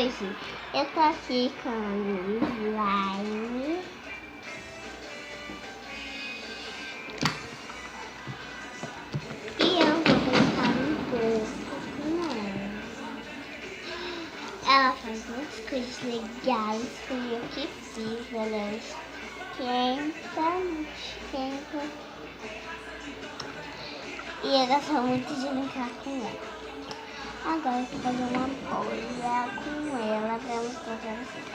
Hoje eu tô aqui com o slime. E eu vou brincar um pouco com ela. Ela faz muitas coisas legais, foi eu que fiz, ela esquenta. E eu gosto muito de brincar com ela. Agora eu vou fazer uma bola com ela pra mostrar pra vocês.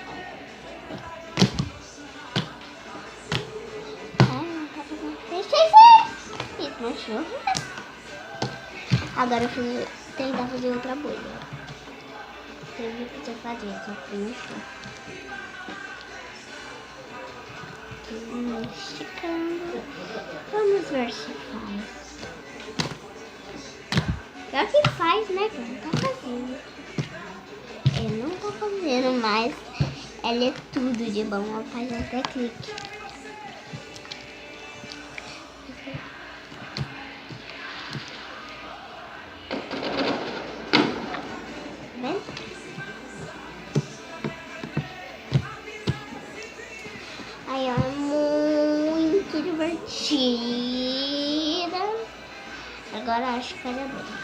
Isso, mostrou. Agora eu vou tentar fazer outra bolha. Eu vi que você fazer, só que não estou. Esticando. Vamos ver se faz. Pior que faz, né? Que não tá fazendo. Eu não tô fazendo, mas ela é tudo de bom. Ela faz até clique. Vendo? Aí ela é muito divertida. Agora acho que ela é boa.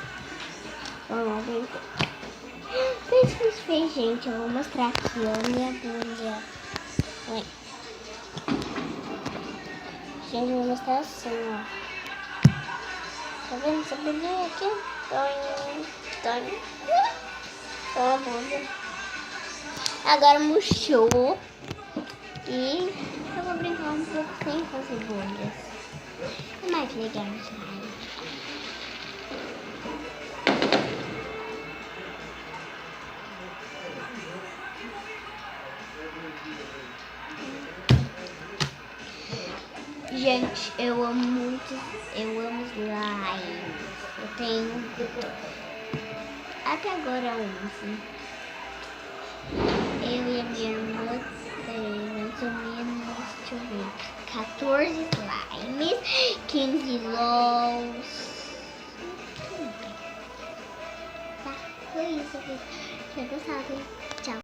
Vamos brincar. Fez, gente. Eu vou mostrar aqui, ó, minha bolha. Oi. Gente, eu vou mostrar assim, ó. Tá vendo essa bolhinha aqui? Tonho. Ó a bolha. Agora murchou. E eu vou brincar um pouco sem fazer bolhas. É mais legal, gente. Gente, eu amo slime. Eu tenho até agora 11. Eu e a minha irmã temos mais ou menos, deixa eu ver, 14 slimes, 15 LOLs. Tá, foi isso. Tinha gostado.